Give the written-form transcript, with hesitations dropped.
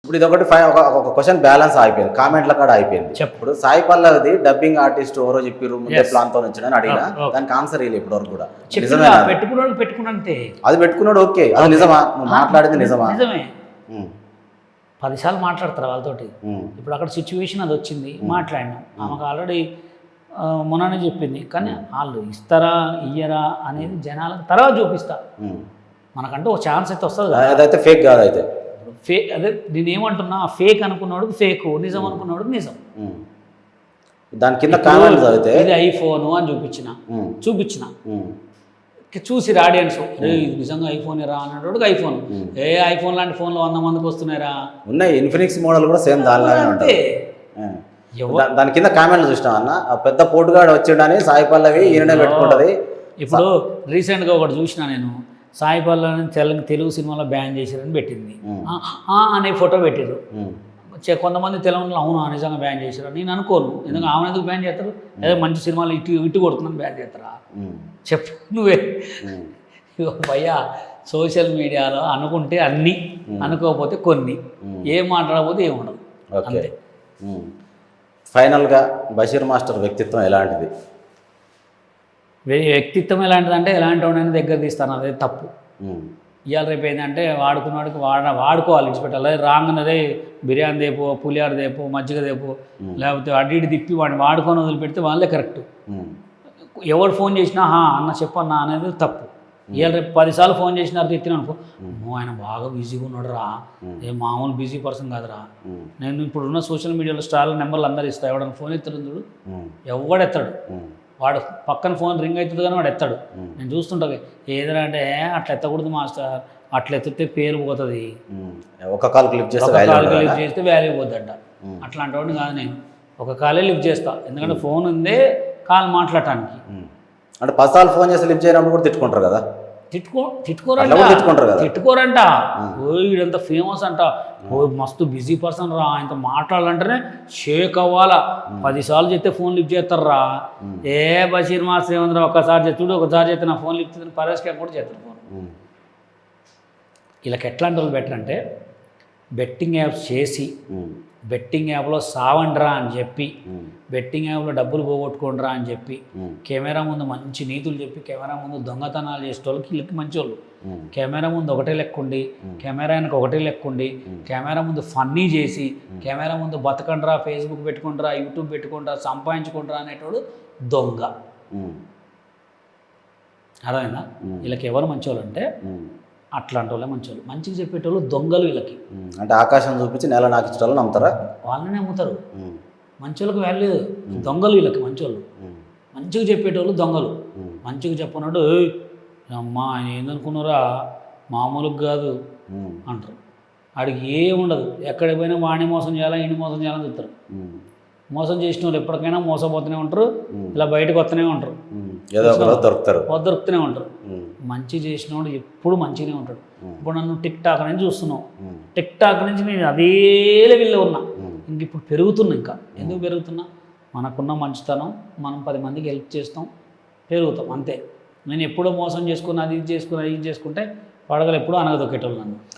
ఇప్పుడు ఇది ఒకటి ఒక క్వశ్చన్ బ్యాలెన్స్ అయిపోయింది, కామెంట్ల కాడ అయిపోయింది. ఇప్పుడు సాయి పల్లవిది డబ్బింగ్ ఆర్టిస్ట్ ఎవరో చెప్పారు ముందే ప్లాన్ తో వచ్చాడని అడిగినా దానికి ఆన్సర్ ఇవ్వలేదు ఇప్పటి వరకు కూడా. పెట్టుకున్నాడు పెట్టుకున్నంతే అది పెట్టుకున్నాడు, ఓకే, అది నిజమా? నువ్వు మాట్లాడింది నిజమా? నిజమే. 10 సార్లు మాట్లాడతారు వాళ్ళతోటి. ఇప్పుడు అక్కడ సిచ్యువేషన్ అది వచ్చింది, మాట్లాడినాం. ఆమెకు ఆల్రెడీ మొన్ననే చెప్పింది, కానీ వాళ్ళు ఇస్తారా ఇయ్యరా అనేది జనాలకు తర్వాత చూపిస్తా. మనకంటూ ఒక ఛాన్స్ అయితే వస్తుంది. అదైతే ఫేక్ కాదు. అయితే ఫేక్ అదే నేను ఏమంటున్నా, ఫేక్ అనుకున్నాడు ఫేక్, నిజం అనుకున్నాడు నిజం. దాని కింద కామెంట్స్ అయితే ఇది ఐఫోన్ అని చూపించిన చూసి ఆడియన్స్ ఇది నిజంగా ఐఫోన్ రా అన్నాడు. ఐఫోన్ ఐఫోన్ లాంటి ఫోన్లు 100 మందికి వస్తున్నాయిరా. ఉన్నాయి, ఇన్ఫినిక్స్ మోడల్ కూడా సేమ్ దానిలాగే ఉంటాయి. దాని కింద కామెంట్లు చూసినాం అన్న, పెద్ద పోటుగాడు వచ్చిండని సాయి పల్లవి ఈయననే పెట్టుకుంటది. ఇప్పుడు రీసెంట్గా ఒకటి చూసినా నేను, సాయి పల్లవిని తెలుగు సినిమాలో బ్యాన్ చేశారని పెట్టింది, అనే ఫోటో పెట్టారు. కొంతమంది తెలుగులో అవును నిజంగా బ్యాన్ చేశారు నేను అనుకోను. ఎందుకంటే ఆమె ఎందుకు బ్యాన్ చేస్తారు? ఏదో మంచి సినిమాలు ఇటు కొడుతుందని బ్యాన్ చేస్తారా? చెప్పు నువ్వే. భయ్యా సోషల్ మీడియాలో అనుకుంటే అన్నీ, అనుకోకపోతే కొన్ని, ఏం మాట్లాడకపోతే ఏం ఉండదు. అంతే. ఫైనల్గా బషీర్ మాస్టర్ వ్యక్తిత్వం ఎలాంటిది? వ్యక్తిత్వం ఎలాంటిదంటే ఎలాంటి వాడిని దగ్గర తీస్తాను, అదే తప్పు. ఇవాళ రేపు ఏంటంటే వాడుకున్నవాడికి వాడుకోవాలి, ఇచ్చిపెట్టాలి. రాగానే బిర్యానీ దేపో, పులిహార దేపో, మజ్జిగ దేపో, లేకపోతే అటు ఇటు తిప్పి వాడిని వాడుకొని వదిలిపెడితే వాళ్ళే కరెక్ట్. ఎవరు ఫోన్ చేసినా అన్న చెప్పన్నా అనేది తప్పు. ఇవాళ రేపు 10 సార్లు ఫోన్ చేసినారు తిట్టిన అనుకో, ఆయన బాగా బిజీగా ఉన్నాడు రా, ఏ మామూలు బిజీ పర్సన్ కాదురా. నేను ఇప్పుడున్న సోషల్ మీడియాలో స్టార్ల నెంబర్లు అందరు ఇస్తా, ఎవడన్నా ఫోన్ ఎత్తాడు చూడు, ఎవడెత్తాడు. వాడు పక్కన ఫోన్ రింగ్ అవుతుంది కానీ వాడు ఎత్తాడు. నేను చూస్తుంటా, ఏదైనా అంటే అట్లా ఎత్తకూడదు మాస్టర్, అట్లా ఎత్తితే పేరు పోతుంది, ఒక కాల్ లిఫ్ట్ చేస్తే వాల్యూ పోద్దంట. అట్లాంటి వాడిని కాదు నేను, ఒక కాలే లిఫ్ట్ చేస్తా. ఎందుకంటే ఫోన్ ఉందే కాల్ మాట్లాడటానికి. అంటే 10 సార్లు ఫోన్ చేసి లిఫ్ట్ చేయడం కూడా తిట్టుకుంటారు కదా? తిట్టుకోరంట. వీడంత ఫేమస్ అంట, మస్తు బిజీ పర్సన్ రా, ఆయనతో మాట్లాడాలంటేనే షేక్ అవ్వాలా. 10 సార్లు చెప్తే ఫోన్ లిఫ్ట్ చేస్తారు రా. ఏ బషీర్ మాస్టర్ ఏముందిరా, ఒక్కసారి చెప్తుడు, ఒకసారి చెప్తే నా ఫోన్ లిఫ్ట్ చేస్తాను, పరేష్ కూడా చేస్తారు ఫోన్. వీళ్ళకి ఎట్లాంటి వాళ్ళు బెటర్ అంటే, బెట్టింగ్ యాప్స్ చేసి బెట్టింగ్ యాప్లో సావండ్రా అని చెప్పి, బెట్టింగ్ యాప్లో డబ్బులు పోగొట్టుకోండిరా అని చెప్పి, కెమెరా ముందు మంచి నీతులు చెప్పి, కెమెరా ముందు దొంగతనాలు చేసేటోళ్ళకి వీళ్ళకి మంచోళ్ళు. కెమెరా ముందు ఒకటే లెక్కుండి, కెమెరా వెనక ఒకటే లెక్కుండి, కెమెరా ముందు ఫన్నీ చేసి, కెమెరా ముందు బతకండ్రా, ఫేస్బుక్ పెట్టుకుంటారా, యూట్యూబ్ పెట్టుకుంటారా, సంపాదించుకుంటారా అనేటోడు దొంగ. అర్థమైందా? వీళ్ళకి ఎవరు మంచోళ్ళు అంటే అట్లాంటి వాళ్ళే మంచోళ్ళు. మంచిగా చెప్పేటోళ్ళు దొంగలు వీళ్ళకి. అంటే ఆకాశం చూపించి నెల నాకించడం నమ్ముతారా? వాళ్ళనే అమ్ముతారు. మంచోళ్ళకి వాల్యూ, దొంగలు వీళ్ళకి మంచోళ్ళు. మంచిగా చెప్పేటోళ్ళు దొంగలు. మంచిగా చెప్పినాడు, అమ్మా ఆయన ఏందనుకున్నారా, మామూలుగా కాదు అంటారు. ఆడికి ఏముండదు, ఎక్కడికి పోయినా వాడిని మోసం చేయాలా, ఈయన మోసం చేయాలని చూస్తారు. మోసం చేసిన వాళ్ళు ఎప్పటికైనా మోసపోతూనే ఉంటారు, ఇలా బయటకు వస్తూనే ఉంటారు, దొరుకుతూనే ఉంటారు. మంచి చేసిన వాడు ఎప్పుడు మంచిగానే ఉంటాడు. ఇప్పుడు నన్ను టిక్ టాక్ నుంచి చూస్తున్నావు, టిక్ టాక్ నుంచి నేను అదే లెవెల్లో ఉన్నా. ఇంక ఇప్పుడు పెరుగుతున్నా. ఇంకా ఎందుకు పెరుగుతున్నా? మనకున్న మంచితనం, మనం 10 మందికి హెల్ప్ చేస్తాం, పెరుగుతాం, అంతే. నేను ఎప్పుడో మోసం చేసుకుని అది ఇది చేసుకుంటే పడగలు ఎప్పుడూ అనగదొక్కేటోళ్ళు నన్ను.